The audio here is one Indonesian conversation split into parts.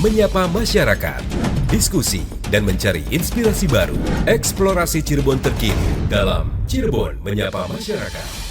menyapa masyarakat, diskusi dan mencari inspirasi baru, eksplorasi Cirebon terkini dalam Cirebon Menyapa Masyarakat.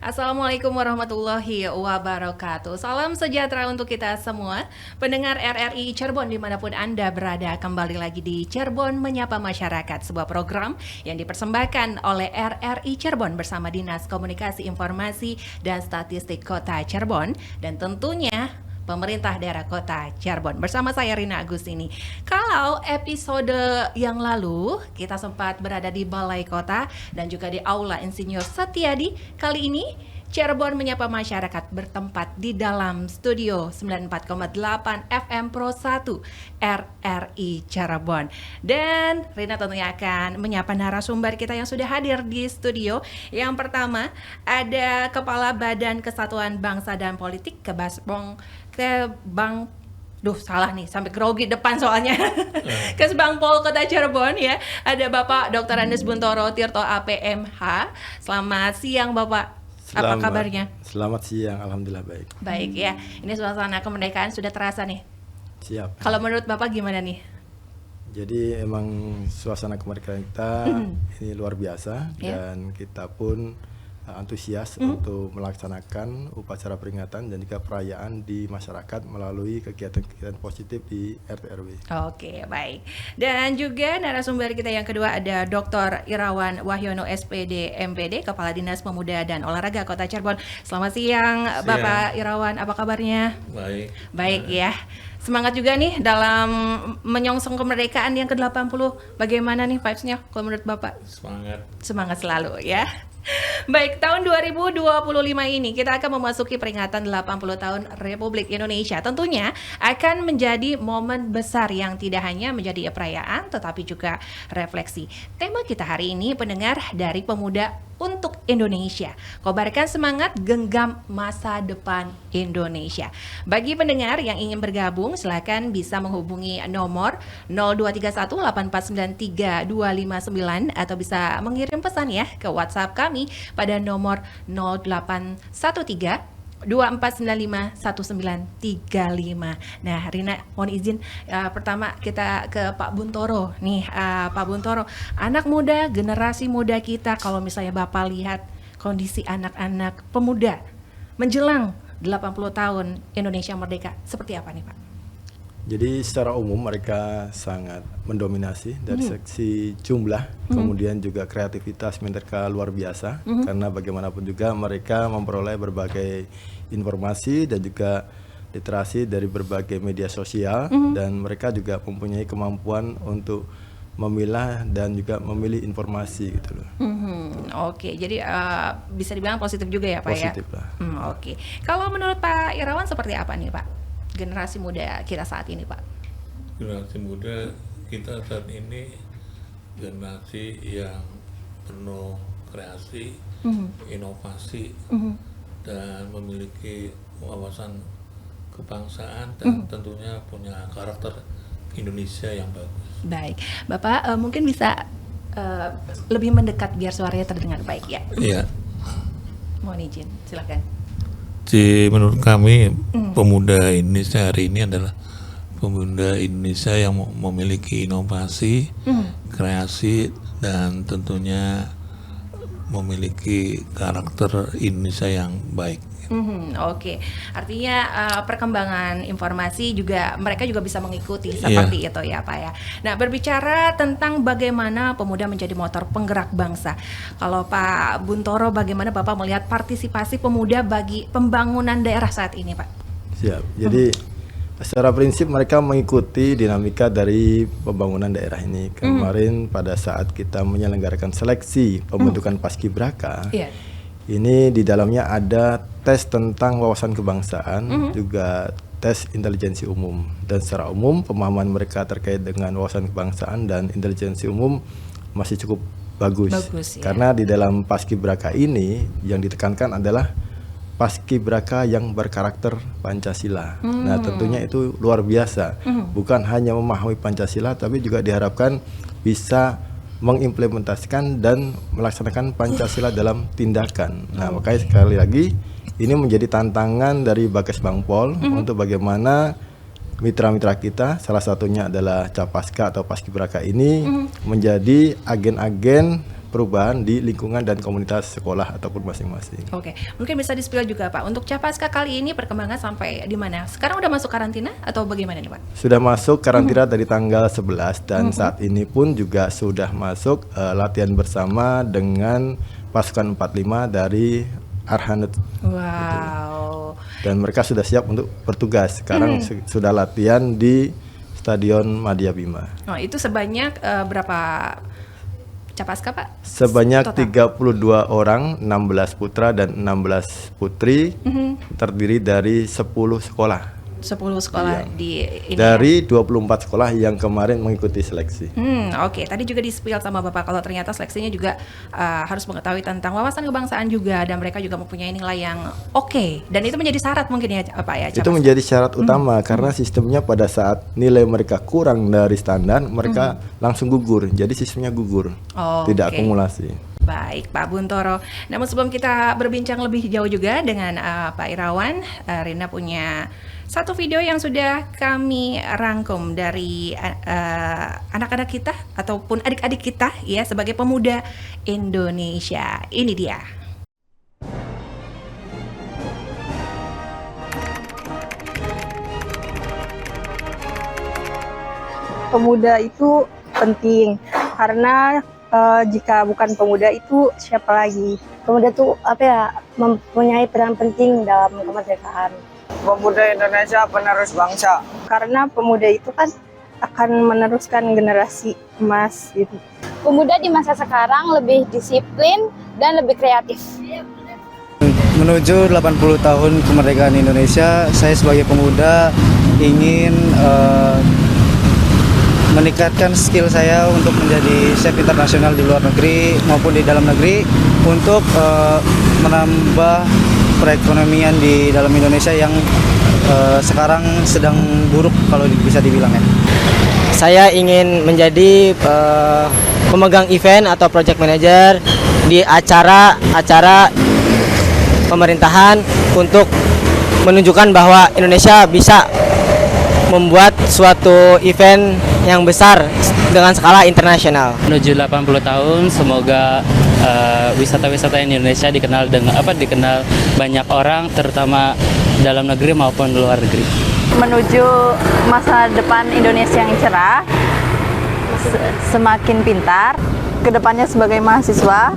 Assalamualaikum warahmatullahi wabarakatuh. Salam sejahtera untuk kita semua pendengar RRI Cirebon dimanapun Anda berada. Kembali lagi di Cirebon Menyapa Masyarakat, sebuah program yang dipersembahkan oleh RRI Cirebon bersama Dinas Komunikasi Informasi dan Statistik Kota Cirebon dan tentunya pemerintah daerah Kota Cirebon. Bersama saya Rina Agustini. Kalau episode yang lalu kita sempat berada di Balai Kota dan juga di Aula Insinyur Setiadi, kali ini Cirebon Menyapa Masyarakat bertempat di dalam studio 94,8 FM Pro 1 RRI Cirebon. Dan Rina tentunya akan menyapa narasumber kita yang sudah hadir di studio. Yang pertama ada Kepala Badan Kesatuan Bangsa dan Politik salah nih, sampai grogi depan soalnya. Kesbangpol Kota Cirebon ya. Ada Bapak Dr. Andes Buntoro Tirto APMH. Selamat siang Bapak. Apa kabarnya? Selamat siang, alhamdulillah baik. Baik ya. Ini suasana kemerdekaan sudah terasa nih. Siap. Kalau menurut Bapak gimana nih? Jadi emang suasana kemerdekaan kita ini luar biasa dan kita pun antusias untuk melaksanakan upacara peringatan dan juga perayaan di masyarakat melalui kegiatan-kegiatan positif di RT RW. Oke, baik. Dan juga narasumber kita yang kedua ada Dr. Irawan Wahyono SPD MPD, Kepala Dinas Pemuda dan Olahraga Kota Cirebon. Selamat siang, Bapak Irawan, apa kabarnya? Baik. Baik ya. Semangat juga nih dalam menyongsong kemerdekaan yang ke-80. Bagaimana nih vibes-nya kalau menurut Bapak? Semangat. Semangat selalu ya. Baik, tahun 2025 ini kita akan memasuki peringatan 80 tahun Republik Indonesia. Tentunya akan menjadi momen besar yang tidak hanya menjadi perayaan tetapi juga refleksi. Tema kita hari ini pendengar dari Pemuda untuk Indonesia. Kobarkan semangat, genggam masa depan Indonesia. Bagi pendengar yang ingin bergabung, silakan bisa menghubungi nomor 02318493 atau bisa mengirim pesan ya ke WhatsApp kami pada nomor 0813 24951935. Nah, Rina mohon izin pertama kita ke Pak Buntoro nih. Pak Buntoro, anak muda, generasi muda kita, kalau misalnya Bapak lihat kondisi anak-anak pemuda menjelang 80 tahun Indonesia merdeka, seperti apa nih Pak? Jadi secara umum mereka sangat mendominasi dari seksi jumlah, kemudian juga kreativitas mereka luar biasa, karena bagaimanapun juga mereka memperoleh berbagai informasi dan juga literasi dari berbagai media sosial, dan mereka juga mempunyai kemampuan untuk memilah dan juga memilih informasi gitu loh. Oke, jadi bisa dibilang positif juga ya Pak positif ya? Lah. Oke. Kalau menurut Pak Irawan seperti apa nih Pak? Generasi muda kita saat ini Pak? Generasi muda kita saat ini generasi yang penuh kreasi, inovasi, dan memiliki wawasan kebangsaan dan tentunya punya karakter Indonesia yang bagus. Baik, Bapak mungkin bisa lebih mendekat biar suaranya terdengar baik ya? Iya. Mohon izin, silakan. Menurut kami pemuda Indonesia hari ini adalah pemuda Indonesia yang memiliki inovasi, kreasi, dan tentunya memiliki karakter Indonesia yang baik. Oke, artinya perkembangan informasi juga mereka juga bisa mengikuti seperti itu ya Pak ya. Nah, berbicara tentang bagaimana pemuda menjadi motor penggerak bangsa, kalau Pak Buntoro bagaimana Bapak melihat partisipasi pemuda bagi pembangunan daerah saat ini Pak? Siap, jadi secara prinsip mereka mengikuti dinamika dari pembangunan daerah ini. Kemarin pada saat kita menyelenggarakan seleksi pembentukan Paskibraka, ini di dalamnya ada tes tentang wawasan kebangsaan, juga tes intelijensi umum. Dan secara umum pemahaman mereka terkait dengan wawasan kebangsaan dan intelijensi umum masih cukup bagus ya. Karena di dalam Paskibraka ini yang ditekankan adalah Paskibraka yang berkarakter Pancasila. Nah, tentunya itu luar biasa. Bukan hanya memahami Pancasila, tapi juga diharapkan bisa mengimplementasikan dan melaksanakan Pancasila dalam tindakan. Nah, makanya sekali lagi ini menjadi tantangan dari Bakes Bangpol untuk bagaimana mitra-mitra kita, salah satunya adalah Capaska atau Paskibraka ini menjadi agen-agen perubahan di lingkungan dan komunitas sekolah ataupun masing-masing. Oke, mungkin bisa di-spill juga Pak, untuk Capaska kali ini perkembangan sampai di mana? Sekarang udah masuk karantina atau bagaimana nih Pak? Sudah masuk karantina dari tanggal 11 dan saat ini pun juga sudah masuk latihan bersama dengan pasukan 45 dari Arhanet. Wow. Dan mereka sudah siap untuk bertugas. Sekarang sudah latihan di Stadion Madya Bima. Oh, itu sebanyak berapa Capaska Pak? Sebanyak Total. 32 orang, 16 putra dan 16 putri, terdiri dari 10 sekolah. 10 sekolah di ini. Dari 24 sekolah yang kemarin mengikuti seleksi. Oke. Tadi juga di-spill sama Bapak kalau ternyata seleksinya juga harus mengetahui tentang wawasan kebangsaan juga, dan mereka juga mempunyai nilai yang oke. Dan itu menjadi syarat mungkin ya Pak ya? Itu menjadi syarat utama karena sistemnya pada saat nilai mereka kurang dari standar, mereka langsung gugur. Jadi sistemnya gugur, tidak akumulasi. Baik Pak Buntoro. Namun sebelum kita berbincang lebih jauh juga dengan Pak Irawan, Rina punya satu video yang sudah kami rangkum dari anak-anak kita ataupun adik-adik kita ya sebagai pemuda Indonesia. Ini dia. Pemuda itu penting karena jika bukan pemuda itu siapa lagi? Pemuda itu mempunyai peran penting dalam kemerdekaan. Pemuda Indonesia penerus bangsa. Karena pemuda itu kan akan meneruskan generasi emas gitu. Pemuda di masa sekarang lebih disiplin dan lebih kreatif. Menuju 80 tahun kemerdekaan Indonesia, saya sebagai pemuda ingin meningkatkan skill saya untuk menjadi chef internasional di luar negeri maupun di dalam negeri untuk menambah perekonomian di dalam Indonesia yang sekarang sedang buruk kalau bisa dibilang ya. Saya ingin menjadi pemegang event atau project manager di acara-acara pemerintahan untuk menunjukkan bahwa Indonesia bisa membuat suatu event yang besar dengan skala internasional. Menuju 80 tahun, semoga wisata-wisata Indonesia dikenal banyak orang, terutama dalam negeri maupun luar negeri. Menuju masa depan Indonesia yang cerah, semakin pintar. Kedepannya sebagai mahasiswa,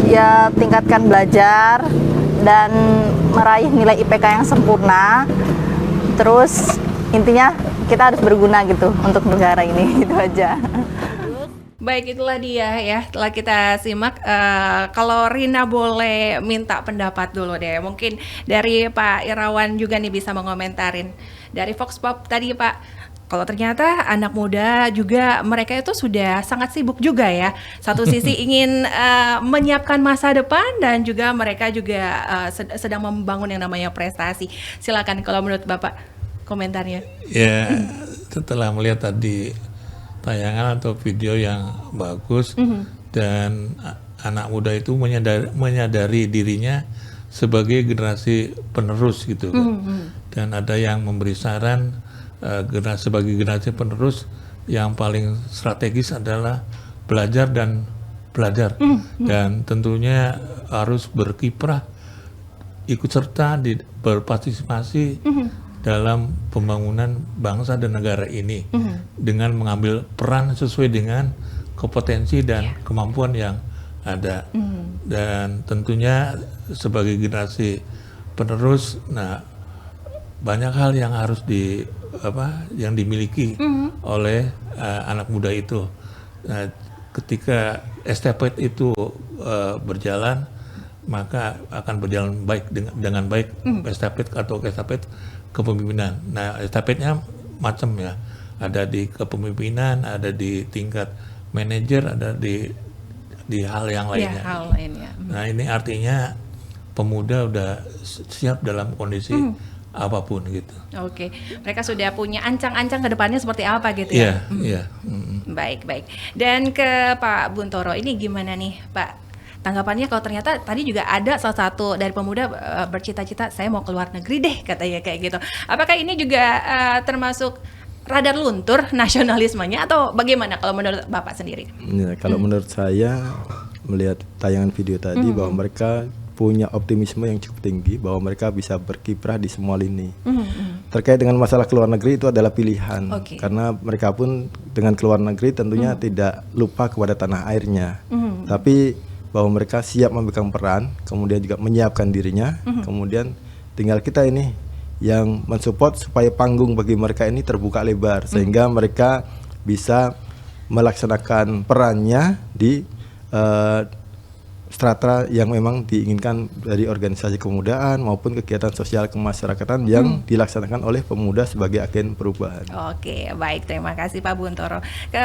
ya tingkatkan belajar dan meraih nilai IPK yang sempurna. Terus intinya kita harus berguna gitu untuk negara ini, gitu aja. Baik, itulah dia ya. Setelah kita simak, kalau Rina boleh minta pendapat dulu deh. Mungkin dari Pak Irawan juga nih bisa mengomentarin. Dari Vox Pop tadi Pak, kalau ternyata anak muda juga mereka itu sudah sangat sibuk juga ya. Satu sisi ingin menyiapkan masa depan dan juga mereka juga sedang membangun yang namanya prestasi. Silakan kalau menurut Bapak komentarnya. Ya, setelah melihat tadi tayangan atau video yang bagus dan anak muda itu menyadari dirinya sebagai generasi penerus gitu kan. Dan ada yang memberi saran sebagai generasi penerus yang paling strategis adalah belajar dan belajar dan tentunya harus berkiprah, ikut serta berpartisipasi dalam pembangunan bangsa dan negara ini dengan mengambil peran sesuai dengan kompetensi dan kemampuan yang ada. Dan tentunya sebagai generasi penerus, nah banyak hal yang harus yang dimiliki oleh anak muda itu. Nah, ketika estafet itu berjalan, maka akan berjalan baik dengan baik estafet kepemimpinan. Nah, estafetnya macam ya, ada di kepemimpinan, ada di tingkat manajer, ada di hal yang lainnya. Ya, hal lainnya. Nah, ini artinya pemuda udah siap dalam kondisi apapun gitu. Oke, mereka sudah punya ancang-ancang ke depannya seperti apa gitu ya? Iya. Baik. Dan ke Pak Buntoro, ini gimana nih Pak? tanggapannya kalau ternyata tadi juga ada salah satu dari pemuda bercita-cita saya mau keluar negeri deh katanya kayak gitu. Apakah ini juga termasuk radar luntur nasionalismenya atau bagaimana kalau menurut Bapak sendiri? Ya, kalau menurut saya melihat tayangan video tadi bahwa mereka punya optimisme yang cukup tinggi bahwa mereka bisa berkiprah di semua lini. Terkait dengan masalah keluar negeri itu adalah pilihan, karena mereka pun dengan keluar negeri tentunya tidak lupa kepada tanah airnya, tapi bahwa mereka siap memegang peran, kemudian juga menyiapkan dirinya, kemudian tinggal kita ini yang mensupport supaya panggung bagi mereka ini terbuka lebar sehingga mereka bisa melaksanakan perannya di strata yang memang diinginkan dari organisasi kepemudaan maupun kegiatan sosial kemasyarakatan yang dilaksanakan oleh pemuda sebagai agen perubahan. Oke, baik, terima kasih Pak Buntoro. Ke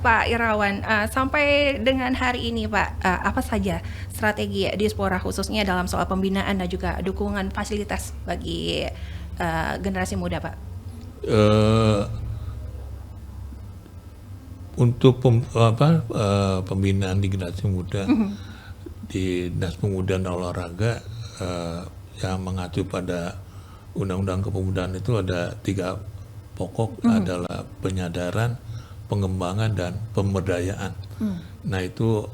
Pak Irawan, sampai dengan hari ini Pak, apa saja strategi Diaspora khususnya dalam soal pembinaan dan juga dukungan fasilitas bagi generasi muda Pak? Untuk pembinaan di generasi muda, di Dinas Pemuda dan Olahraga yang mengacu pada Undang-Undang Kepemudaan itu ada 3 pokok, adalah penyadaran, pengembangan, dan pemberdayaan. Nah itu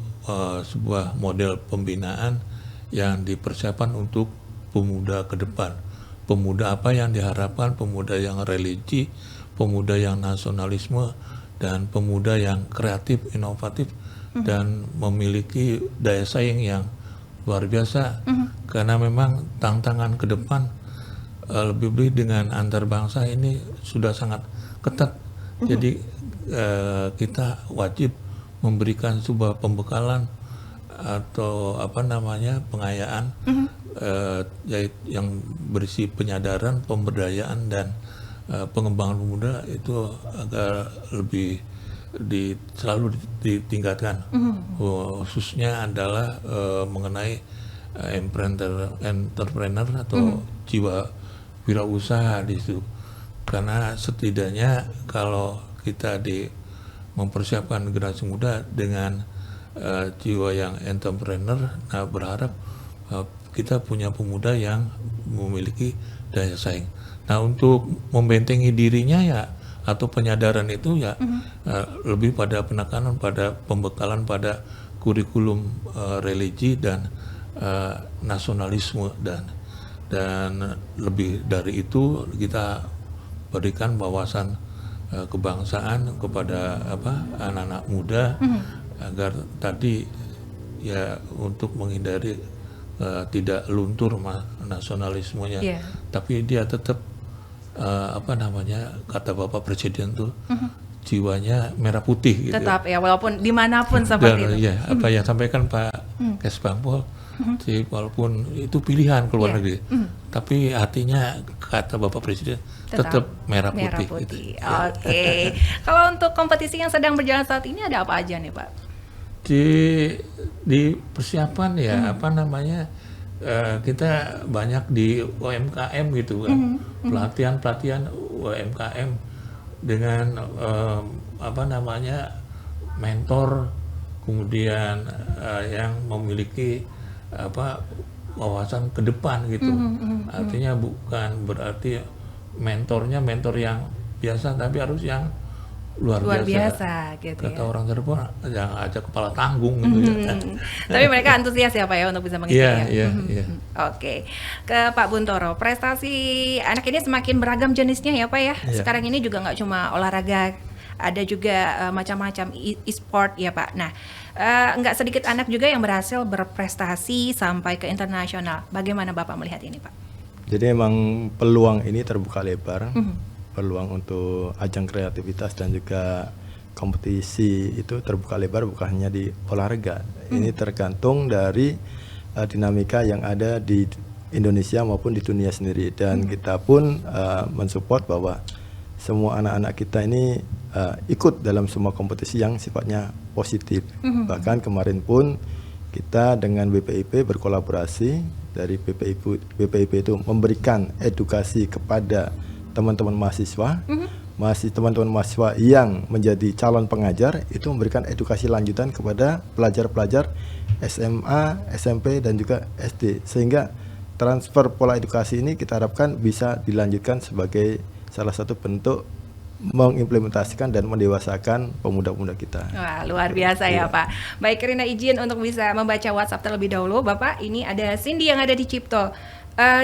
sebuah model pembinaan yang dipersiapkan untuk pemuda ke depan. Pemuda apa yang diharapkan? Pemuda yang religi, pemuda yang nasionalisme, dan pemuda yang kreatif, inovatif, dan memiliki daya saing yang luar biasa. Karena memang tantangan ke depan lebih-lebih dengan antar bangsa ini sudah sangat ketat. Jadi kita wajib memberikan sebuah pembekalan atau pengayaan yang berisi penyadaran, pemberdayaan, dan pengembangan pemuda itu agar lebih selalu ditingkatkan. Khususnya adalah mengenai entrepreneur atau jiwa wirausaha di situ. Karena setidaknya kalau kita mempersiapkan generasi muda dengan jiwa yang entrepreneur, nah berharap kita punya pemuda yang memiliki daya saing. Nah untuk membentengi dirinya atau penyadaran itu lebih pada penekanan pada pembekalan pada kurikulum religi dan nasionalisme, dan lebih dari itu kita berikan wawasan kebangsaan kepada anak-anak muda agar tadi untuk menghindari tidak luntur nasionalismenya, tapi dia tetap kata Bapak Presiden tuh jiwanya merah putih gitu. Tetap walaupun dimanapun seperti itu. Apa yang sampaikan Pak Kesbangpol, walaupun itu pilihan keluar negeri, tapi hatinya kata Bapak Presiden tetap merah putih. Gitu. Oke. Kalau untuk kompetisi yang sedang berjalan saat ini ada apa aja nih Pak? Di persiapan kita banyak di UMKM gitu kan, pelatihan UMKM dengan mentor, kemudian yang memiliki wawasan ke depan gitu. Artinya bukan berarti mentornya mentor yang biasa, tapi harus yang luar biasa gitu. Kata orang Cirebon yang aja kepala tanggung gitu ya. Tapi mereka antusias ya Pak untuk bisa mengisi. Iya. Oke. Ke Pak Buntoro, prestasi anak ini semakin beragam jenisnya ya Pak ya. Sekarang ini juga nggak cuma olahraga, ada juga macam-macam e-sport ya Pak. Nah, nggak sedikit anak juga yang berhasil berprestasi sampai ke internasional. Bagaimana Bapak melihat ini Pak? Jadi emang peluang ini terbuka lebar. Peluang untuk ajang kreativitas dan juga kompetisi itu terbuka lebar, bukan hanya di olahraga. Ini tergantung dari dinamika yang ada di Indonesia maupun di dunia sendiri, dan kita pun mensupport bahwa semua anak-anak kita ini ikut dalam semua kompetisi yang sifatnya positif. Bahkan kemarin pun kita dengan BPIP berkolaborasi, dari BPIP itu memberikan edukasi kepada teman-teman mahasiswa teman-teman mahasiswa yang menjadi calon pengajar itu memberikan edukasi lanjutan kepada pelajar-pelajar SMA, SMP dan juga SD, sehingga transfer pola edukasi ini kita harapkan bisa dilanjutkan sebagai salah satu bentuk mengimplementasikan dan mendewasakan pemuda-pemuda kita. Wah, luar biasa ya Pak. Baik, Rina izin untuk bisa membaca WhatsApp terlebih dahulu. Bapak, ini ada Cindy yang ada di Cipto.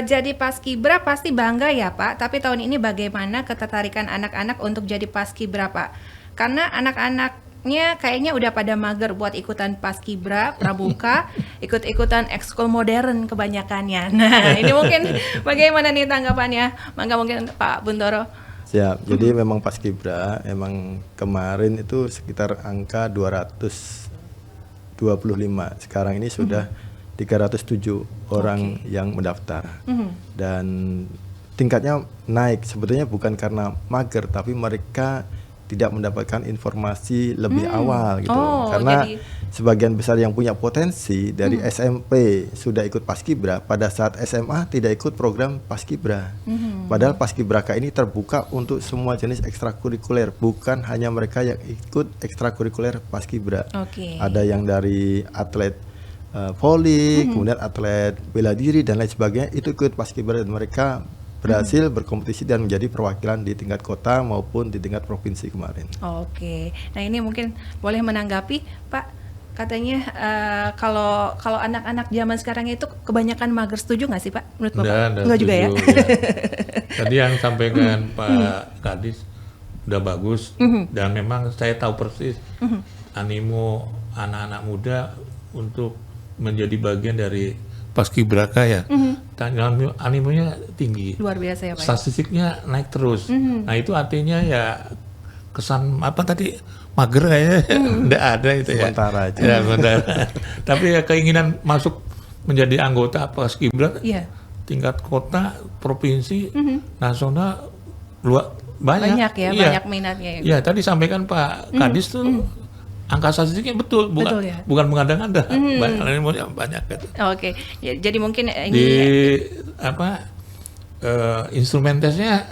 Jadi Paskibra pasti bangga ya Pak, tapi tahun ini bagaimana ketertarikan anak-anak untuk jadi Paskibra Pak? Karena anak-anaknya kayaknya udah pada mager buat ikutan Paskibra, pramuka, ikut-ikutan ekskul modern kebanyakannya. Nah, ini mungkin bagaimana nih tanggapannya? Mangga mungkin Pak Buntoro. Siap, jadi memang Paskibra, emang kemarin itu sekitar angka 225, sekarang ini sudah 307 orang yang mendaftar. Dan tingkatnya naik, sebetulnya bukan karena mager, tapi mereka tidak mendapatkan informasi lebih awal gitu. Karena sebagian besar yang punya potensi dari SMP sudah ikut Paskibra, pada saat SMA tidak ikut program Paskibra. Padahal Paskibraka ini terbuka untuk semua jenis ekstrakurikuler, bukan hanya mereka yang ikut ekstrakurikuler Paskibra. Ada yang dari atlet voli, kemudian atlet bela diri dan lain sebagainya, itu ikut Paskibra dan mereka berhasil berkompetisi dan menjadi perwakilan di tingkat kota maupun di tingkat provinsi kemarin. Nah ini mungkin boleh menanggapi Pak, katanya kalau anak-anak zaman sekarang itu kebanyakan mager, setuju nggak sih Pak? Menurut Bapak? Enggak juga ya? Tadi yang sampaikan Pak Kadis udah bagus, dan memang saya tahu persis animo anak-anak muda untuk menjadi bagian dari Paskibraka ya. Animonya tinggi. Luar biasa ya Pak. Statistiknya naik terus. Nah itu artinya ya kesan apa tadi mager kayaknya enggak ada itu sementara ya. Aja. Ya sementara. Tapi ya keinginan masuk menjadi anggota Paskibra tingkat kota, provinsi, nasional banyak ya, banyak minatnya. Ya tadi sampaikan Pak Kadis tuh angka statistiknya betul bukan mengada-ngada, banyak gitu. Ya, jadi mungkin ini di instrumen tesnya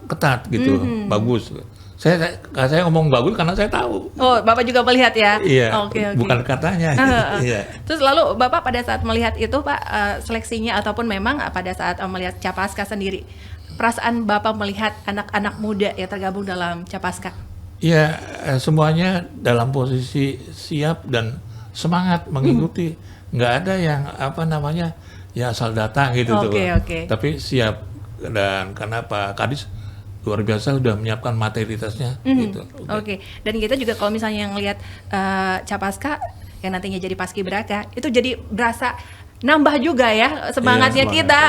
ketat gitu, bagus. Saya ngomong bagus karena saya tahu. Bapak juga melihat ya? Iya. Bukan katanya. Terus lalu Bapak pada saat melihat itu Pak, seleksinya ataupun memang pada saat melihat Capaska sendiri, perasaan Bapak melihat anak-anak muda yang tergabung dalam Capaska? Ya, semuanya dalam posisi siap dan semangat mengikuti. Nggak ada yang ya asal datang gitu tuh. Tapi siap, dan karena Pak Kadis luar biasa udah menyiapkan materitasnya gitu. Dan kita juga kalau misalnya ngelihat Capaska yang nantinya jadi Paskibraka, itu jadi berasa nambah juga ya semangatnya kita.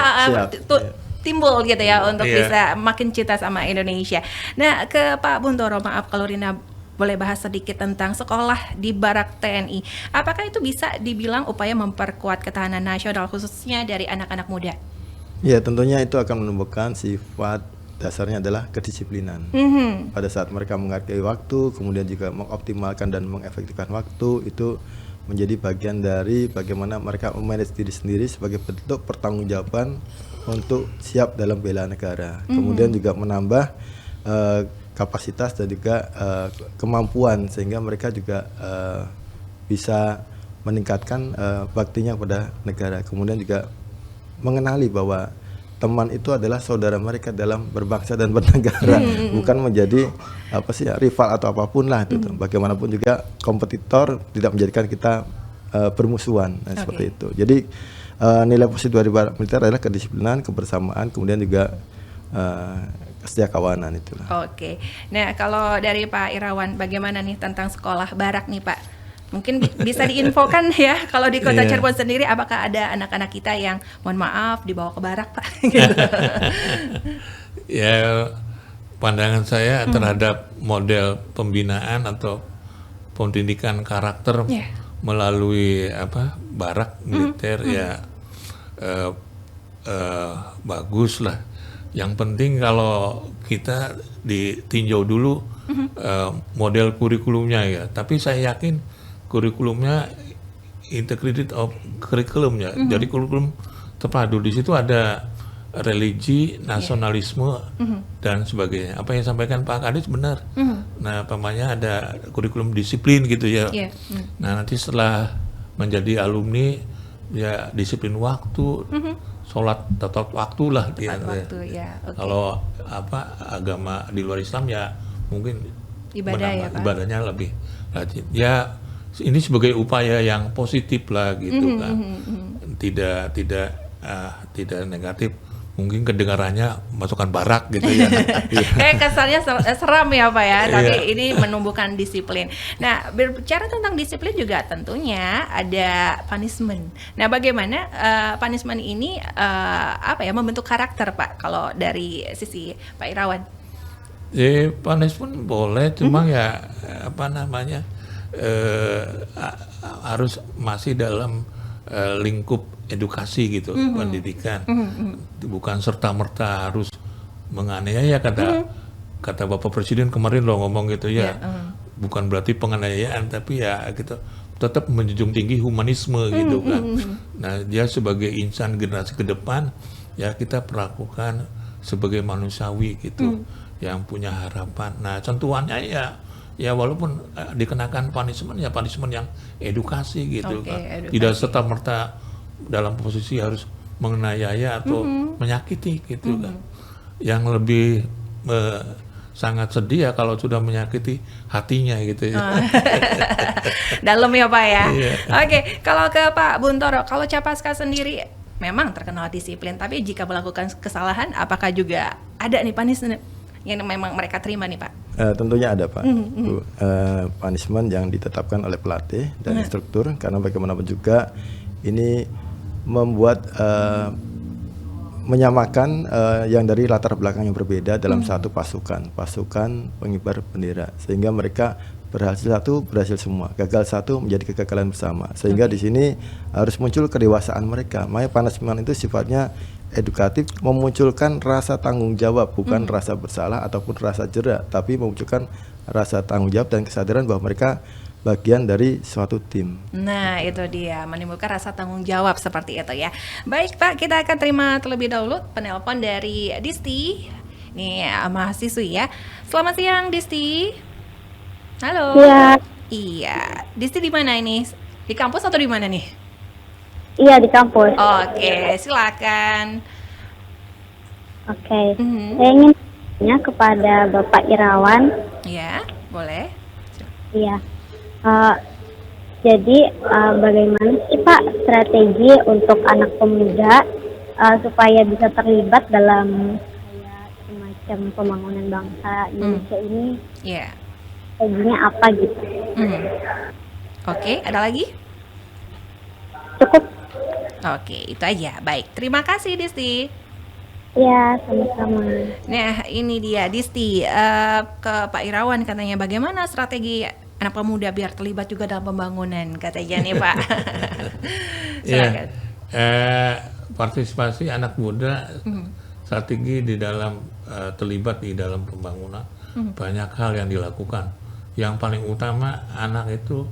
Timbul gitu ya untuk bisa makin cinta sama Indonesia. Nah, ke Pak Buntoro, maaf kalau Rina boleh bahas sedikit tentang sekolah di Barak TNI. Apakah itu bisa dibilang upaya memperkuat ketahanan nasional khususnya dari anak-anak muda? Ya, tentunya itu akan menumbuhkan sifat dasarnya adalah kedisiplinan. Pada saat mereka menghargai waktu, kemudian juga mengoptimalkan dan mengefektifkan waktu, itu menjadi bagian dari bagaimana mereka memanage diri sendiri sebagai bentuk pertanggungjawaban untuk siap dalam bela negara. Kemudian juga menambah kapasitas dan juga kemampuan sehingga mereka juga bisa meningkatkan baktinya kepada negara. Kemudian juga mengenali bahwa teman itu adalah saudara mereka dalam berbangsa dan bernegara, bukan menjadi rival atau apapun lah itu. Bagaimanapun juga kompetitor tidak menjadikan kita bermusuhan, seperti itu. Jadi nilai positif dari Barak Militer adalah kedisiplinan, kebersamaan, kemudian juga kesetiakawanan itulah. Nah kalau dari Pak Irawan, bagaimana nih tentang sekolah Barak nih Pak? Mungkin bisa diinfokan ya, kalau di Kota Cirebon sendiri apakah ada anak-anak kita yang mohon maaf dibawa ke Barak Pak? Ya, pandangan saya terhadap model pembinaan atau pendidikan karakter melalui Barak Militer bagus lah. Yang penting kalau kita ditinjau dulu model kurikulumnya ya. Tapi saya yakin kurikulumnya integrated of curriculum ya. Jadi kurikulum terpadu, di situ ada religi, nasionalisme dan sebagainya. Apa yang disampaikan Pak Kadis benar. Nah, pamannya ada kurikulum disiplin gitu ya. Nah, nanti setelah menjadi alumni ya disiplin waktu, sholat tepat waktu lah dia. Kalau agama di luar Islam ya mungkin ibadahnya lebih rajin. Ya ini sebagai upaya yang positif lah gitu kan. Tidak negatif. Mungkin kedengarannya masukkan barak gitu ya. Kayak kesannya seram ya Pak ya, tapi ini menumbuhkan disiplin. Nah, berbicara tentang disiplin juga tentunya ada punishment. Nah, bagaimana punishment ini membentuk karakter Pak kalau dari sisi Pak Irawan? Punishment boleh, cuma harus masih dalam lingkup edukasi gitu, pendidikan, bukan serta-merta harus menganiaya kata Bapak Presiden kemarin lo ngomong gitu ya, bukan berarti penganiayaan, tapi ya gitu tetap menjunjung tinggi humanisme gitu kan. Nah, dia sebagai insan generasi ke depan ya kita perlakukan sebagai manusiawi gitu, yang punya harapan. Nah, contohannya ya walaupun dikenakan punishment yang edukasi gitu kan. Tidak serta-merta dalam posisi harus menganiaya atau menyakiti gitu kan. Yang lebih sangat sedih ya kalau sudah menyakiti hatinya gitu ya. Dalam ya Pak ya. Oke, kalau ke Pak Buntoro, kalau Capaska sendiri memang terkenal disiplin, tapi jika melakukan kesalahan apakah juga ada nih punishment yang memang mereka terima nih Pak? Tentunya ada Pak. Punishment yang ditetapkan oleh pelatih dan instruktur, karena bagaimanapun juga ini membuat menyamakan yang dari latar belakang yang berbeda dalam satu pasukan pengibar bendera, sehingga mereka berhasil satu berhasil semua, gagal satu menjadi kegagalan bersama, sehingga di sini harus muncul kedewasaan mereka. Makanya punishment itu sifatnya edukatif, memunculkan rasa tanggung jawab, bukan rasa bersalah ataupun rasa jera, tapi memunculkan rasa tanggung jawab dan kesadaran bahwa mereka bagian dari suatu tim. Nah, itu dia, menimbulkan rasa tanggung jawab seperti itu ya. Baik Pak, kita akan terima terlebih dahulu penelpon dari Disti. Ini mahasiswi ya. Selamat siang Disti. Halo. Iya. Disti di mana ini? Di kampus atau di mana nih? Iya, di kampus. Oke, silakan. Oke. Saya ingin tanya kepada Bapak Irawan. Iya, boleh. Iya. Jadi bagaimana sih Pak strategi untuk anak pemuda supaya bisa terlibat dalam semacam pembangunan bangsa Indonesia ini? Strateginya apa gitu? Oke, ada lagi? Cukup. Oke, itu aja. Baik, terima kasih Disti. Ya, sama-sama. Nah, ini dia Disti ke Pak Irawan katanya bagaimana strategi anak pemuda biar terlibat juga dalam pembangunan katanya nih Pak. Silakan. Partisipasi anak muda, strategi di dalam terlibat di dalam pembangunan, banyak hal yang dilakukan. Yang paling utama anak itu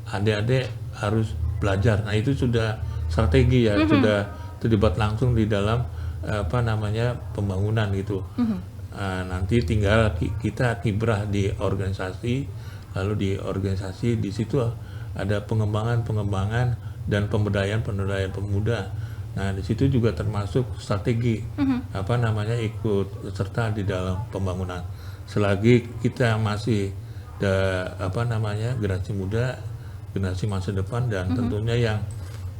adik-adik harus belajar. Nah, itu sudah strategi ya, sudah terlibat langsung di dalam pembangunan gitu. Nanti tinggal kita kibrah di organisasi. Lalu di organisasi di situ ada pengembangan dan pemberdayaan pemuda. Nah, di situ juga termasuk strategi ikut serta di dalam pembangunan. Selagi kita masih generasi muda, generasi masa depan, dan tentunya yang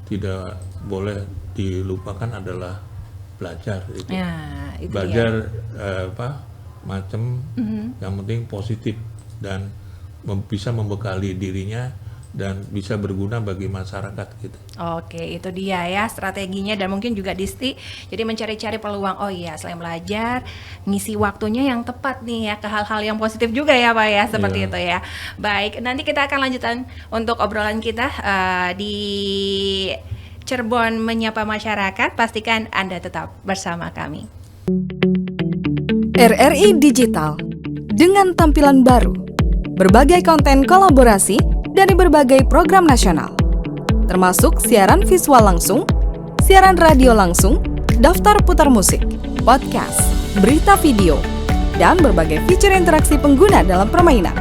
tidak boleh dilupakan adalah belajar itu. Belajar yang penting positif dan bisa membekali dirinya dan bisa berguna bagi masyarakat gitu. Oke, itu dia ya strateginya, dan mungkin juga Disti jadi mencari-cari peluang. Oh iya, selain belajar, ngisi waktunya yang tepat nih ya ke hal-hal yang positif juga ya Pak ya, seperti itu ya. Baik, nanti kita akan lanjutkan untuk obrolan kita di Cirebon Menyapa Masyarakat. Pastikan Anda tetap bersama kami. RRI Digital dengan tampilan baru, berbagai konten kolaborasi dari berbagai program nasional, termasuk siaran visual langsung, siaran radio langsung, daftar putar musik, podcast, berita video, dan berbagai fitur interaksi pengguna dalam permainan.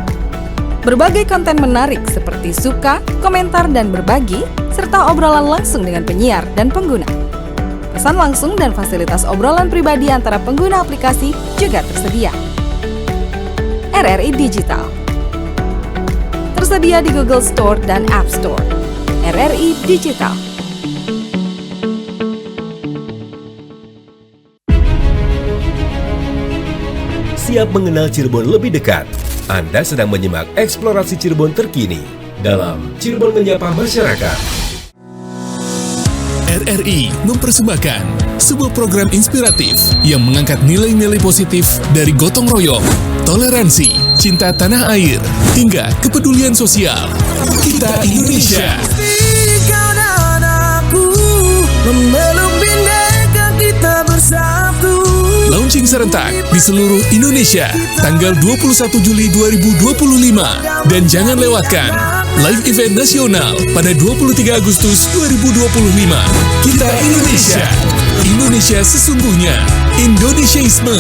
Berbagai konten menarik seperti suka, komentar, dan berbagi, serta obrolan langsung dengan penyiar dan pengguna. Pesan langsung dan fasilitas obrolan pribadi antara pengguna aplikasi juga tersedia. RRI Digital tersedia di Google Store dan App Store. RRI Digital. Siap mengenal Cirebon lebih dekat? Anda sedang menyimak eksplorasi Cirebon terkini dalam Cirebon Menyapa Masyarakat. RRI mempersembahkan sebuah program inspiratif yang mengangkat nilai-nilai positif dari gotong royong, toleransi, cinta tanah air, hingga kepedulian sosial. Kita Indonesia. Kau dan aku memeluk bineka kita bersatu. Launching serentak di seluruh Indonesia tanggal 21 Juli 2025. Dan jangan lewatkan live event nasional pada 23 Agustus 2025. Kita Indonesia. Indonesia sesungguhnya. Indonesiaisme.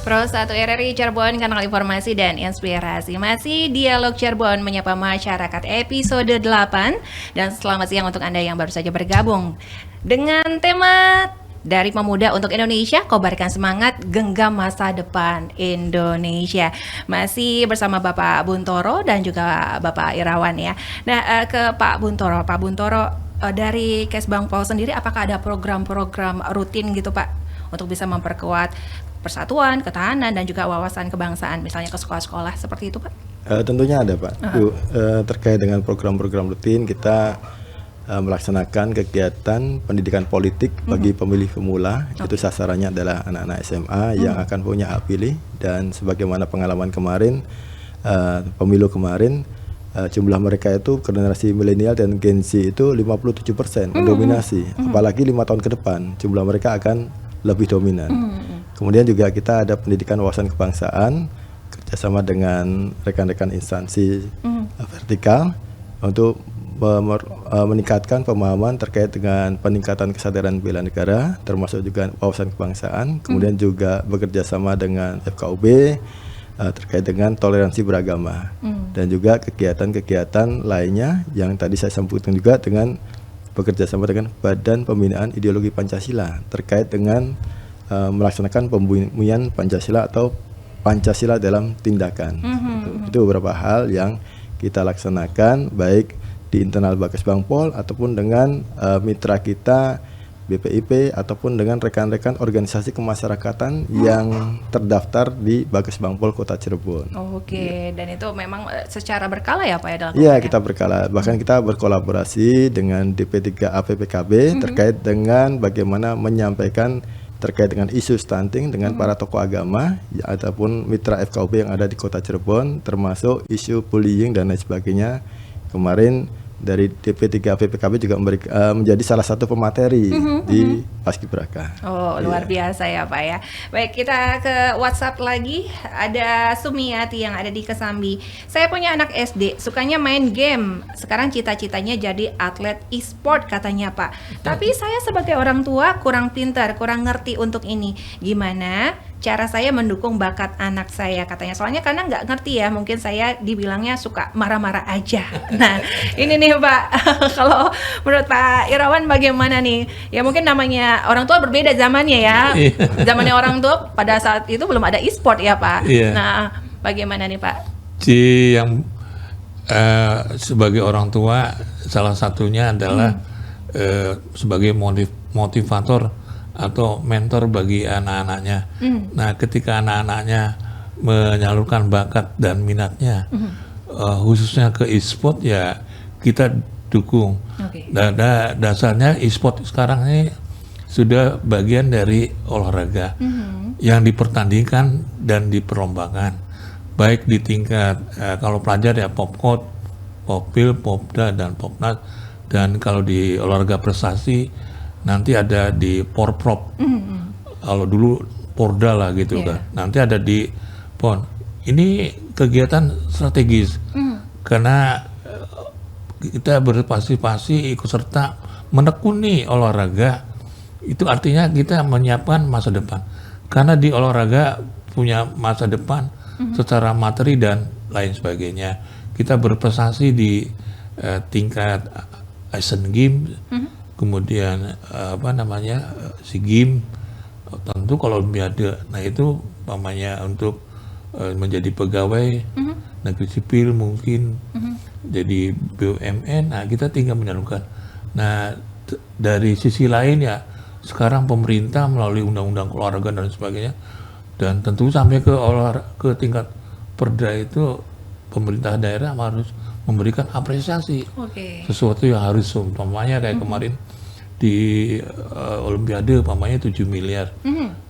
Pro 1 RRI Cirebon, kanal informasi dan inspirasi. Masih Dialog Cirebon Menyapa Masyarakat episode 8. Dan selamat siang untuk Anda yang baru saja bergabung dengan tema Dari Pemuda untuk Indonesia, kobarkan semangat, genggam masa depan Indonesia. Masih bersama Bapak Buntoro dan juga Bapak Irawan ya. Nah, ke Pak Buntoro. Pak Buntoro, dari Kesbangpol sendiri apakah ada program-program rutin gitu Pak untuk bisa memperkuat persatuan, ketahanan, dan juga wawasan kebangsaan, misalnya ke sekolah-sekolah seperti itu Pak? Tentunya ada Pak. Terkait dengan program-program rutin, kita melaksanakan kegiatan pendidikan politik bagi pemilih pemula. Itu sasarannya adalah anak-anak SMA yang akan punya hak pilih. Dan sebagaimana pengalaman kemarin, pemilu kemarin, jumlah mereka itu generasi milenial dan Gen Z itu 57% mendominasi. Apalagi 5 tahun ke depan jumlah mereka akan lebih dominan. Kemudian juga kita ada pendidikan wawasan kebangsaan kerjasama dengan rekan-rekan instansi vertikal untuk meningkatkan pemahaman terkait dengan peningkatan kesadaran bela negara, termasuk juga wawasan kebangsaan. Kemudian juga bekerja sama dengan FKUB terkait dengan toleransi beragama, dan juga kegiatan-kegiatan lainnya yang tadi saya sampaikan juga dengan bekerja sama dengan Badan Pembinaan Ideologi Pancasila terkait dengan melaksanakan pembumian Pancasila atau Pancasila dalam tindakan. Itu beberapa hal yang kita laksanakan baik di internal Bakesbangpol ataupun dengan mitra kita BPIP ataupun dengan rekan-rekan organisasi kemasyarakatan yang terdaftar di Bakesbangpol Kota Cirebon. Oke, dan itu memang secara berkala ya Pak ya dalam Iya, kita berkala. Bahkan kita berkolaborasi dengan DP3A PPKB terkait dengan bagaimana menyampaikan terkait dengan isu stunting dengan para tokoh agama ataupun mitra FKUB yang ada di Kota Cirebon, termasuk isu bullying dan lain sebagainya. Kemarin dari DP3 PPKB juga menjadi salah satu pemateri di Paskibraka. Oh, luar biasa ya Pak ya. Baik, kita ke WhatsApp lagi. Ada Sumiati yang ada di Kesambi. Saya punya anak SD, sukanya main game. Sekarang cita-citanya jadi atlet e-sport katanya Pak. Tapi saya sebagai orang tua kurang pintar, kurang ngerti untuk ini. Gimana cara saya mendukung bakat anak saya katanya? Soalnya karena nggak ngerti ya, mungkin saya dibilangnya suka marah-marah aja. Nah, ini nih Pak, kalau menurut Pak Irawan bagaimana nih? Ya mungkin namanya orang tua berbeda zamannya ya. Zamannya orang tua pada saat itu belum ada e-sport ya Pak. Nah, bagaimana nih Pak? Yang sebagai orang tua salah satunya adalah sebagai motivator atau mentor bagi anak-anaknya. Nah, ketika anak-anaknya menyalurkan bakat dan minatnya, khususnya ke e-sport, ya kita dukung. Dasarnya e-sport sekarang ini sudah bagian dari olahraga yang dipertandingkan dan diperlombakan, baik di tingkat kalau pelajar ya Popkot, Popil, Popda, dan Popnat, dan kalau di olahraga prestasi nanti ada di Porprov. kalau dulu Porda lah gitu kan. Nanti ada di PON. Ini kegiatan strategis karena kita berpartisipasi ikut serta menekuni olahraga, itu artinya kita menyiapkan masa depan. Karena di olahraga punya masa depan secara materi dan lain sebagainya. Kita berprestasi di tingkat Asian Games, kemudian SEA Games, tentu kalau Olimpiade. Nah itu namanya untuk menjadi pegawai negeri sipil mungkin, jadi BUMN. Nah kita tinggal menyalurkan. Nah dari sisi lain ya sekarang pemerintah melalui undang-undang olahraga dan sebagainya, dan tentu sampai ke tingkat perda itu pemerintah daerah harus memberikan apresiasi sesuatu yang harus, umpamanya kayak kemarin di Olimpiade umpamanya 7 miliar.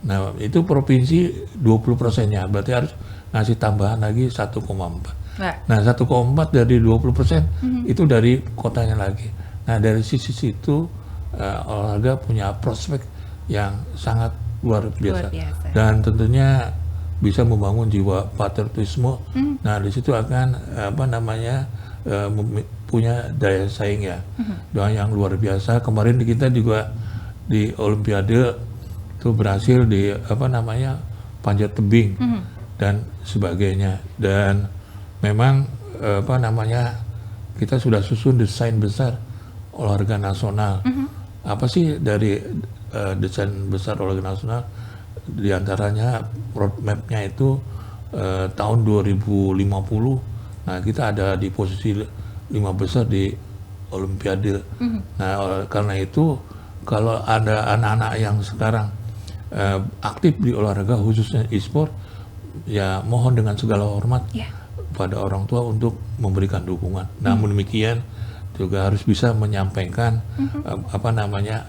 Nah itu provinsi 20%-nya, berarti harus ngasih tambahan lagi 1,4. Nah 1,4 dari 20% itu dari kotanya lagi. Nah dari sisi situ olahraga punya prospek yang sangat luar biasa. Dan tentunya bisa membangun jiwa patriotisme. Nah di situ akan punya daya saing ya, yang luar biasa. Kemarin kita juga di Olimpiade itu berhasil di panjat tebing dan sebagainya. Dan memang kita sudah susun desain besar olahraga nasional. Apa sih dari desain besar olahraga nasional? Di antaranya roadmap-nya itu tahun 2050. Nah kita ada di posisi 5 besar di Olimpiade. Nah karena itu kalau ada anak-anak yang sekarang aktif di olahraga khususnya e-sport, ya mohon dengan segala hormat pada orang tua untuk memberikan dukungan. Namun demikian juga harus bisa menyampaikan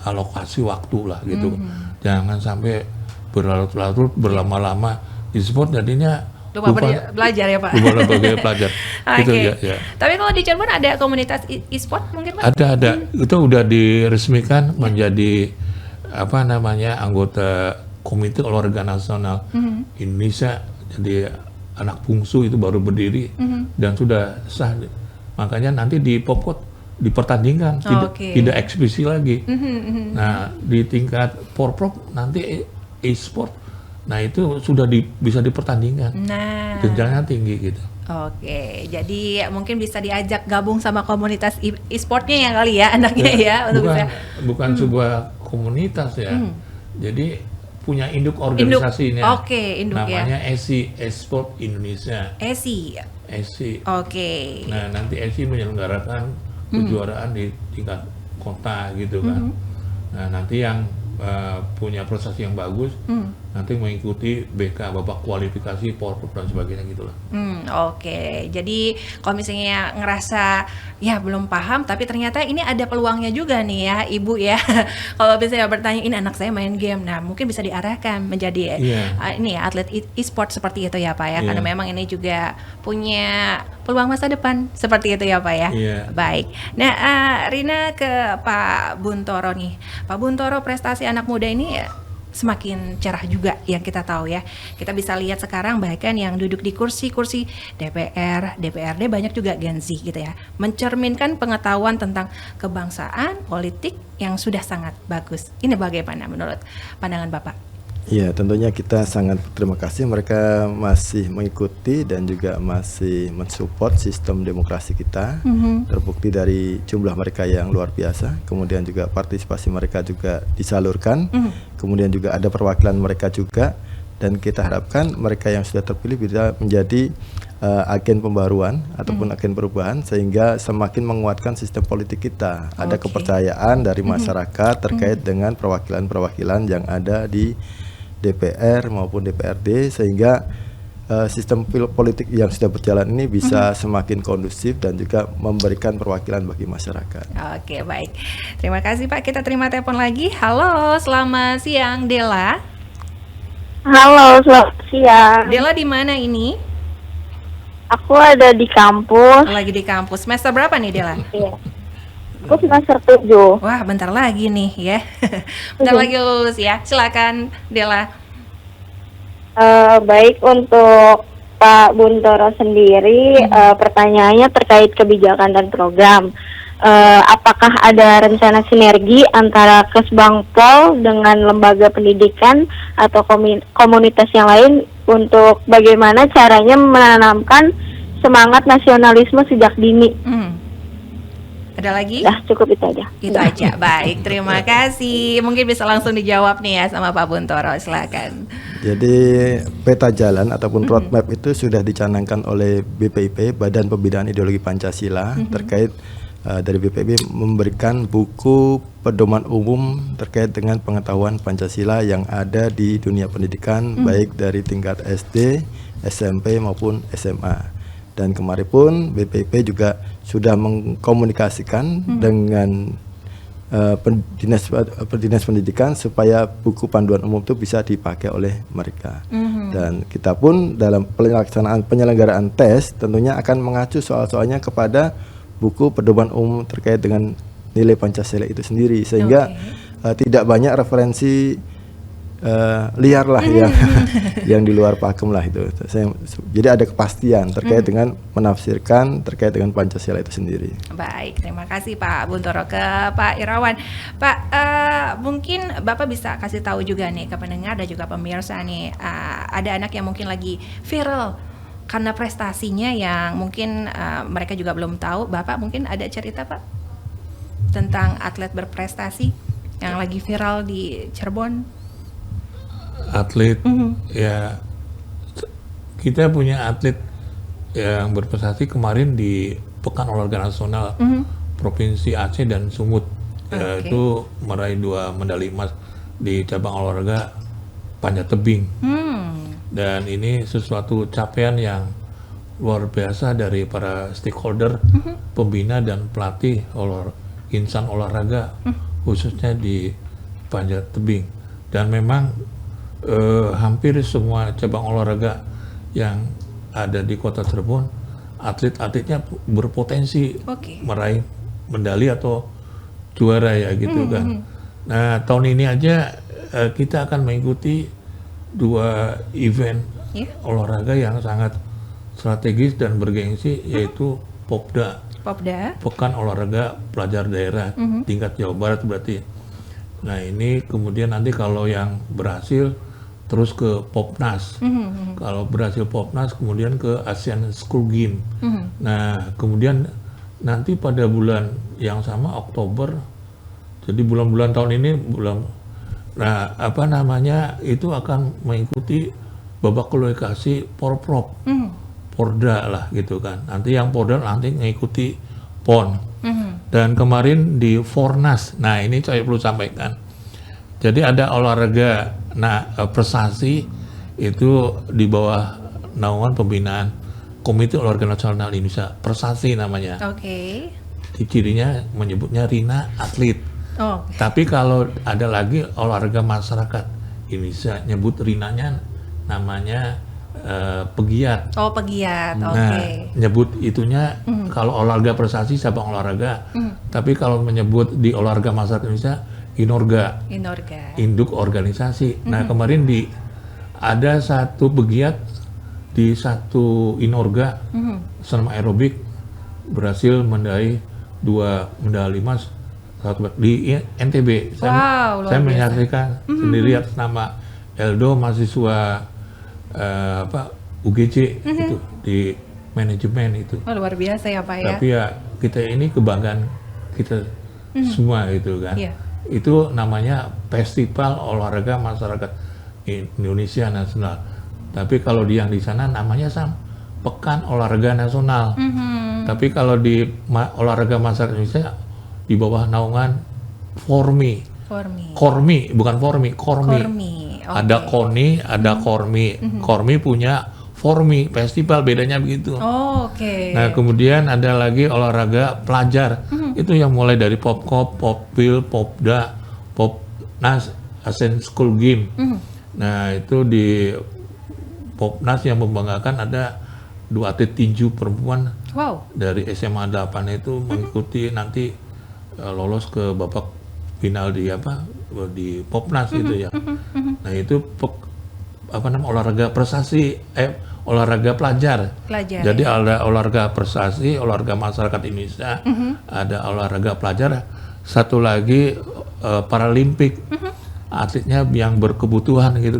alokasi waktu lah gitu. Jangan sampai berlarut-larut berlama-lama e-sport jadinya lupa belajar ya Pak. Lupa belajar. Gitu ya. Tapi kalau di Cirebon ada komunitas e-sport mungkin Pak? Ada. Itu udah diresmikan menjadi anggota Komite Olahraga Nasional Indonesia. Jadi anak bungsu itu baru berdiri dan sudah sah. Makanya nanti di Popkot dipertandingkan, tidak ekspedisi lagi. Nah di tingkat Porprov nanti e-sport, nah itu sudah bisa dipertandingkan. Nah jenjangnya tinggi gitu. Oke, jadi mungkin bisa diajak gabung sama komunitas e-sportnya ya kali ya anaknya ya. Bukan sebuah komunitas ya. Jadi punya induk organisasinya. Induk namanya ESI, Esport Indonesia. ESI. Nah nanti ESI menyelenggarakan kejuaraan di tingkat kota gitu kan. Nah nanti yang punya prestasi yang bagus nanti mengikuti BK, babak kualifikasi, Porprov dan sebagainya gitulah. Jadi kalau misalnya ngerasa ya belum paham tapi ternyata ini ada peluangnya juga nih ya Ibu ya. Kalau misalnya bertanya ini anak saya main game, nah mungkin bisa diarahkan menjadi ini ya atlet e-sport seperti itu ya Pak ya. Karena memang ini juga punya peluang masa depan seperti itu ya Pak ya. Baik. Nah Rina ke Pak Buntoro nih. Pak Buntoro, prestasi anak muda ini semakin cerah juga yang kita tahu ya. Kita bisa lihat sekarang bahkan yang duduk di kursi-kursi DPR, DPRD banyak juga Gen Z gitu ya. Mencerminkan pengetahuan tentang kebangsaan, politik yang sudah sangat bagus. Ini bagaimana menurut pandangan Bapak? Ya tentunya kita sangat terima kasih mereka masih mengikuti dan juga masih mensupport sistem demokrasi kita. Terbukti dari jumlah mereka yang luar biasa, kemudian juga partisipasi mereka juga disalurkan, kemudian juga ada perwakilan mereka juga, dan kita harapkan mereka yang sudah terpilih bisa menjadi agen pembaruan ataupun agen perubahan sehingga semakin menguatkan sistem politik kita. Ada kepercayaan dari masyarakat terkait dengan perwakilan-perwakilan yang ada di DPR maupun DPRD sehingga sistem politik yang sudah berjalan ini bisa semakin kondusif dan juga memberikan perwakilan bagi masyarakat. Oke, baik. Terima kasih Pak. Kita terima telepon lagi. Halo, selamat siang Dela. Halo, selamat siang. Dela di mana ini? Aku ada di kampus. Lagi di kampus. Semester berapa nih Dela? Iya. Aku semester 7. Wah, bentar lagi nih ya. Bentar lagi lulus ya. Silakan Dela. Baik, untuk Pak Buntoro sendiri, pertanyaannya terkait kebijakan dan program. Apakah ada rencana sinergi antara Kesbangpol dengan lembaga pendidikan atau komunitas yang lain untuk bagaimana caranya menanamkan semangat nasionalisme sejak dini? Ada lagi? Dah, cukup itu aja. Itu aja. Baik, terima kasih. Mungkin bisa langsung dijawab nih ya sama Pak Buntoro. Silakan. Jadi peta jalan ataupun roadmap itu sudah dicanangkan oleh BPIP, Badan Pembinaan Ideologi Pancasila, terkait dari BPIP memberikan buku pedoman umum terkait dengan pengetahuan Pancasila yang ada di dunia pendidikan, baik dari tingkat SD, SMP maupun SMA. Dan kemarin pun BPIP juga sudah mengkomunikasikan dengan dinas pendidikan supaya buku panduan umum itu bisa dipakai oleh mereka. Dan kita pun dalam pelaksanaan penyelenggaraan tes tentunya akan mengacu soal-soalnya kepada buku pedoman umum terkait dengan nilai Pancasila itu sendiri, sehingga tidak banyak referensi liar lah yang di luar pakem lah itu. Jadi ada kepastian terkait dengan menafsirkan terkait dengan Pancasila itu sendiri. Baik, terima kasih Pak Buntoro. Ke Pak Irawan, Pak, mungkin Bapak bisa kasih tahu juga nih ke pendengar dan juga pemirsa nih, ada anak yang mungkin lagi viral karena prestasinya yang mungkin mereka juga belum tahu. Bapak mungkin ada cerita Pak tentang atlet berprestasi yang lagi viral di Cirebon? Atlet, ya kita punya atlet yang berprestasi kemarin di Pekan Olahraga Nasional Provinsi Aceh dan Sumut, yaitu meraih 2 medali emas di cabang olahraga panjat tebing. Dan ini sesuatu capaian yang luar biasa dari para stakeholder, pembina dan pelatih insan olahraga, khususnya di panjat tebing. Dan memang hampir semua cabang olahraga yang ada di Kota Cirebon, atlet-atletnya berpotensi meraih medali atau juara ya gitu kan. Nah, tahun ini aja kita akan mengikuti 2 event olahraga yang sangat strategis dan bergengsi, yaitu Popda, Pekan Olahraga Pelajar Daerah tingkat Jawa Barat berarti. Nah, ini kemudian nanti kalau yang berhasil terus ke Popnas. Kalau berhasil Popnas kemudian ke Asian School Game. Nah, kemudian nanti pada bulan yang sama Oktober, jadi bulan-bulan tahun ini itu akan mengikuti babak kualifikasi Porprov, Porda lah gitu kan. Nanti yang Porda nanti mengikuti PON. Dan kemarin di Fornas, nah ini saya perlu sampaikan. Jadi ada olahraga prestasi itu di bawah naungan pembinaan Komite Olahraga Nasional Indonesia, Prestasi namanya. Di cirinya menyebutnya Rina Atlet. Tapi kalau ada lagi olahraga masyarakat Indonesia, nyebut Rinanya namanya Pegiat. Pegiat. Nah, nyebut itunya kalau olahraga prestasi cabang olahraga. Tapi kalau menyebut di olahraga masyarakat Indonesia Inorga, induk organisasi. Nah, kemarin ada satu pegiat di satu Inorga senam aerobik berhasil meraih 2 medali emas di NTB. Saya menyaksikan sendiri atas nama Eldo, mahasiswa UGC itu di manajemen itu. Luar biasa ya Pak ya. Tapi ya kita ini kebanggaan kita semua itu kan. Itu namanya Festival Olahraga Masyarakat Indonesia Nasional. Tapi kalau yang di sana namanya Pekan Olahraga Nasional. Tapi kalau di olahraga masyarakat Indonesia di bawah naungan Kormi, bukan Formi, Kormi. Ada KONI, ada Kormi. Kormi punya Formi, festival, bedanya begitu. Nah, kemudian ada lagi olahraga pelajar. Itu yang mulai dari Popkop, Poppil, Popda, Popnas, Asian School Game. Nah, itu di Popnas yang membanggakan ada 2 atlet tinju perempuan dari SMA 8 itu mengikuti nanti lolos ke babak final di Popnas gitu ya. Nah itu olahraga prestasi, olahraga pelajar. Jadi ada olahraga prestasi, olahraga masyarakat Indonesia, ada olahraga pelajar, satu lagi Paralimpik, atletnya yang berkebutuhan gitu.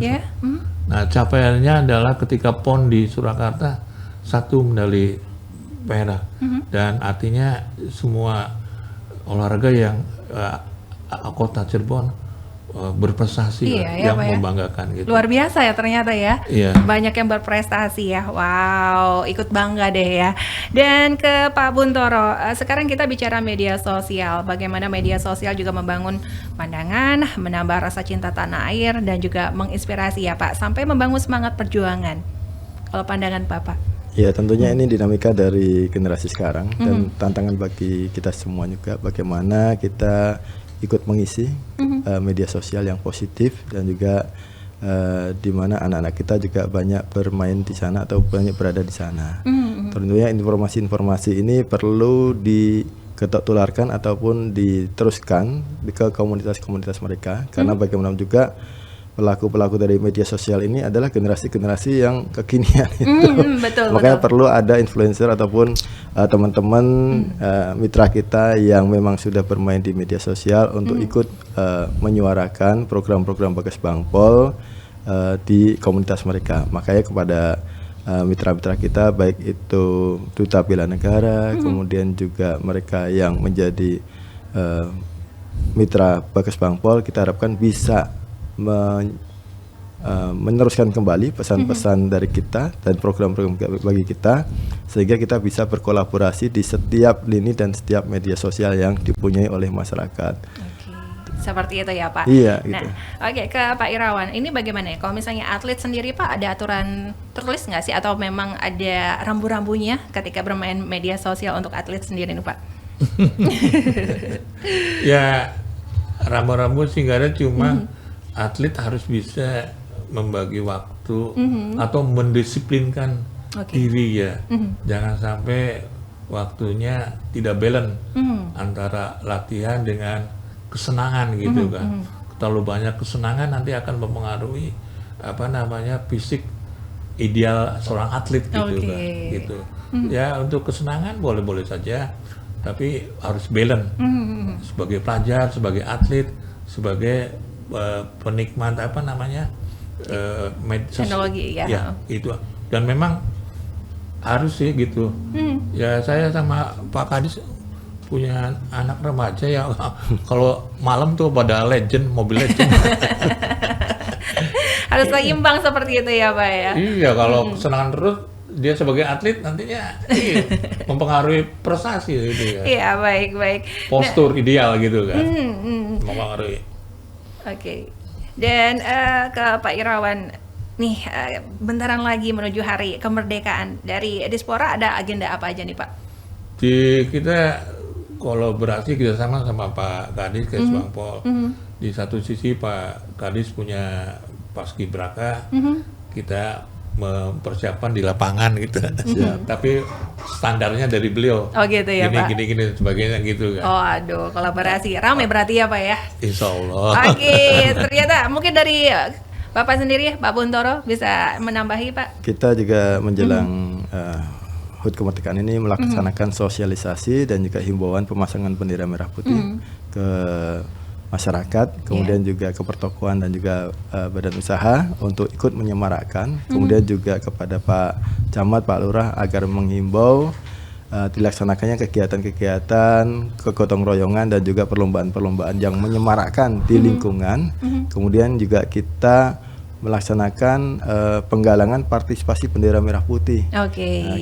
Nah capaiannya adalah ketika PON di Surakarta 1 medali perak, dan artinya semua olahraga yang kota Cirebon berprestasi yang membanggakan gitu. Luar biasa ya ternyata ya. Iya. Banyak yang berprestasi ya. Wow, ikut bangga deh ya. Dan ke Pak Buntoro, sekarang kita bicara media sosial. Bagaimana media sosial juga membangun pandangan, menambah rasa cinta tanah air, dan juga menginspirasi ya Pak, sampai membangun semangat perjuangan. Kalau pandangan Bapak? Ya tentunya ini dinamika dari generasi sekarang dan tantangan bagi kita semua juga, bagaimana kita ikut mengisi media sosial yang positif, dan juga di mana anak-anak kita juga banyak bermain di sana atau banyak berada di sana. Tentunya informasi-informasi ini perlu diketok tularkan ataupun diteruskan ke komunitas-komunitas mereka, karena bagaimanapun juga pelaku-pelaku dari media sosial ini adalah generasi-generasi yang kekinian betul, makanya perlu ada influencer ataupun teman-teman mitra kita yang memang sudah bermain di media sosial untuk ikut menyuarakan program-program Bagas Bangpol di komunitas mereka. Makanya kepada mitra-mitra kita, baik itu Duta Bela Negara, kemudian juga mereka yang menjadi mitra Bagas Bangpol, kita harapkan bisa meneruskan kembali pesan-pesan dari kita dan program-program bagi kita, sehingga kita bisa berkolaborasi di setiap lini dan setiap media sosial yang dipunyai oleh masyarakat. Seperti itu ya Pak. Iya. Gitu. Nah, ke Pak Irawan, ini bagaimana ya? Kalau misalnya atlet sendiri Pak, ada aturan tertulis nggak sih, atau memang ada rambu-rambunya ketika bermain media sosial untuk atlet sendiri nih Pak? Ya rambu-rambu sih nggak ada, cuma atlet harus bisa membagi waktu atau mendisiplinkan diri ya. Jangan sampai waktunya tidak balance antara latihan dengan kesenangan gitu kan. Terlalu banyak kesenangan nanti akan mempengaruhi fisik ideal seorang atlet gitu kan. Gitu. Ya untuk kesenangan boleh-boleh saja, tapi harus balance. Sebagai pelajar, sebagai atlet, sebagai penikmat teknologi ya itu, dan memang harus sih gitu. Ya saya sama Pak Kadis punya anak remaja ya, kalau malam tuh pada mobil legend. Harus seimbang seperti itu ya Pak ya. Iya, kalau kesenangan terus dia sebagai atlet nantinya mempengaruhi prestasi gitu ya. Iya, baik. Postur ideal gitu kan. Mempengaruhi. Oke. Dan ke Pak Irawan nih, bentaran lagi menuju hari kemerdekaan. Dari Dispora ada agenda apa aja nih Pak? Kita kolaborasi kerjasama sama Pak Kadis Kes Bangpol. Di satu sisi Pak Kadis punya paskibraka, kita mempersiapkan di lapangan gitu. Tapi standarnya dari beliau. Oh gitu ya Pak. Gini sebagainya gitu kan. Oh aduh, kolaborasi ramai berarti ya Pak ya. Insya Allah. Oke, ternyata mungkin dari Bapak sendiri, Pak Buntoro, bisa menambahi Pak. Kita juga menjelang HUT kemerdekaan ini melaksanakan sosialisasi dan juga himbauan pemasangan bendera merah putih ke masyarakat, kemudian juga ke pertokoan dan juga badan usaha untuk ikut menyemarakkan, kemudian juga kepada Pak Camat, Pak Lurah agar menghimbau dilaksanakannya kegiatan-kegiatan kegotong royongan dan juga perlombaan-perlombaan yang menyemarakkan di lingkungan. Kemudian juga kita melaksanakan penggalangan partisipasi bendera merah putih.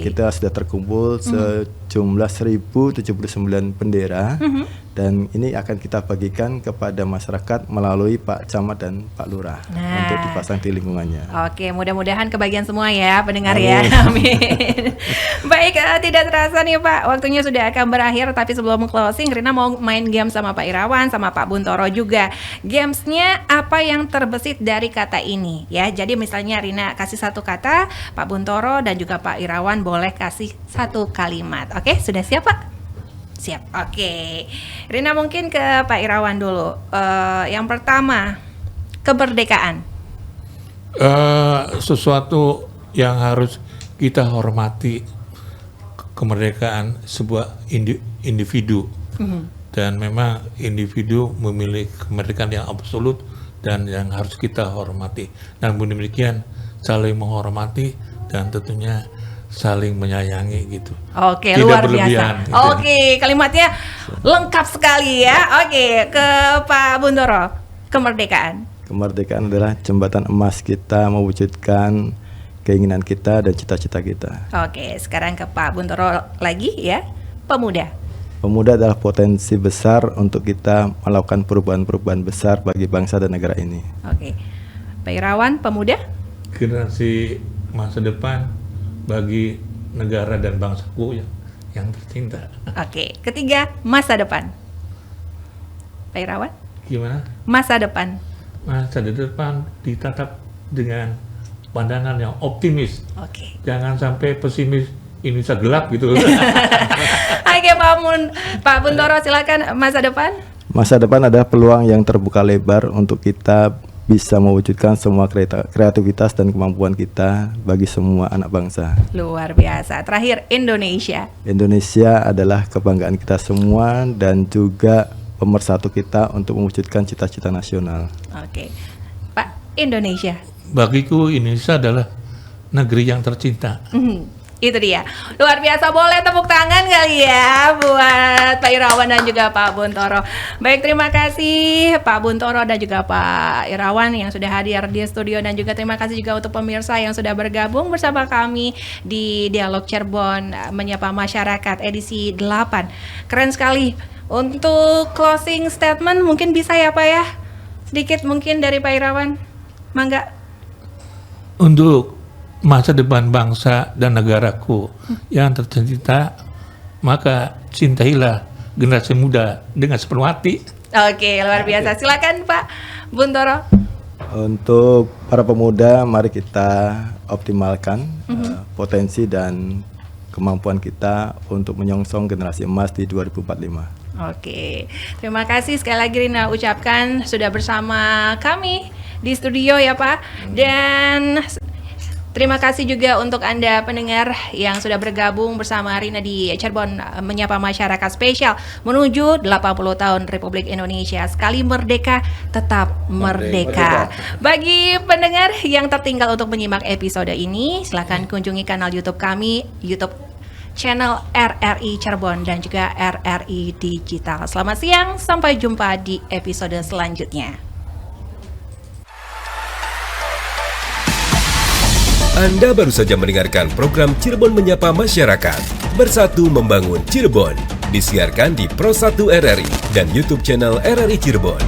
Kita sudah terkumpul sejumlah 1079 bendera, dan ini akan kita bagikan kepada masyarakat melalui Pak Camat dan Pak Lurah untuk dipasang di lingkungannya. Oke, mudah-mudahan kebagian semua ya pendengar. Amin. Ya. Amin. Baik, tidak terasa nih Pak, waktunya sudah akan berakhir, tapi sebelum closing, Rina mau main game sama Pak Irawan sama Pak Buntoro juga. Gamesnya apa yang terbesit dari kata ini ya. Jadi misalnya Rina kasih satu kata, Pak Buntoro dan juga Pak Irawan boleh kasih satu kalimat. Oke, sudah siap Pak? Siap, oke. Rina mungkin ke Pak Irawan dulu. Yang pertama, kemerdekaan. Sesuatu yang harus kita hormati, kemerdekaan sebuah individu. Dan memang individu memiliki kemerdekaan yang absolut dan yang harus kita hormati. Namun demikian saling menghormati dan tentunya saling menyayangi gitu. Oke, tidak luar berlebihan, biasa. gitu. Oke, kalimatnya lengkap sekali ya. Oke, ke Pak Buntoro, kemerdekaan. Kemerdekaan adalah jembatan emas kita mewujudkan keinginan kita dan cita-cita kita. Oke, sekarang ke Pak Buntoro lagi ya, pemuda. Pemuda adalah potensi besar untuk kita melakukan perubahan-perubahan besar bagi bangsa dan negara ini. Oke, Pak Irawan, pemuda. Generasi masa depan bagi negara dan bangsaku yang tercinta. Oke, ketiga, masa depan. Pak Irawan? Gimana? Masa depan. Masa depan ditatap dengan pandangan yang optimis. Oke. Jangan sampai pesimis, ini bisa gelap gitu. Oke, Pak Buntoro, silakan masa depan. Masa depan adalah peluang yang terbuka lebar untuk kita bisa mewujudkan semua kreativitas dan kemampuan kita bagi semua anak bangsa. Luar biasa. Terakhir, Indonesia. Indonesia adalah kebanggaan kita semua dan juga pemersatu kita untuk mewujudkan cita-cita nasional. Oke, Pak, Indonesia. Bagiku Indonesia adalah negeri yang tercinta. Itu dia, luar biasa. Boleh tepuk tangan kali ya buat Pak Irawan dan juga Pak Buntoro. Baik, terima kasih Pak Buntoro dan juga Pak Irawan yang sudah hadir di studio, dan juga terima kasih juga untuk pemirsa yang sudah bergabung bersama kami di Dialog Cirebon Menyapa Masyarakat edisi 8. Keren sekali. Untuk closing statement mungkin bisa ya Pak ya, sedikit mungkin dari Pak Irawan, mangga. Untuk masa depan bangsa dan negaraku yang tercinta, maka cintailah generasi muda dengan sepenuh hati. Oke, luar biasa. Silakan Pak Buntoro. Untuk para pemuda, mari kita optimalkan potensi dan kemampuan kita untuk menyongsong generasi emas di 2045. Oke, terima kasih sekali lagi Rina ucapkan sudah bersama kami di studio ya Pak. Dan terima kasih juga untuk Anda pendengar yang sudah bergabung bersama Rina di Cirebon Menyapa Masyarakat spesial menuju 80 tahun Republik Indonesia. Sekali merdeka, tetap merdeka. Bagi pendengar yang tertinggal untuk menyimak episode ini, silakan kunjungi kanal YouTube kami, YouTube channel RRI Cirebon dan juga RRI Digital. Selamat siang, sampai jumpa di episode selanjutnya. Anda baru saja mendengarkan program Cirebon Menyapa Masyarakat. Bersatu membangun Cirebon. Disiarkan di Pro 1 RRI dan YouTube channel RRI Cirebon.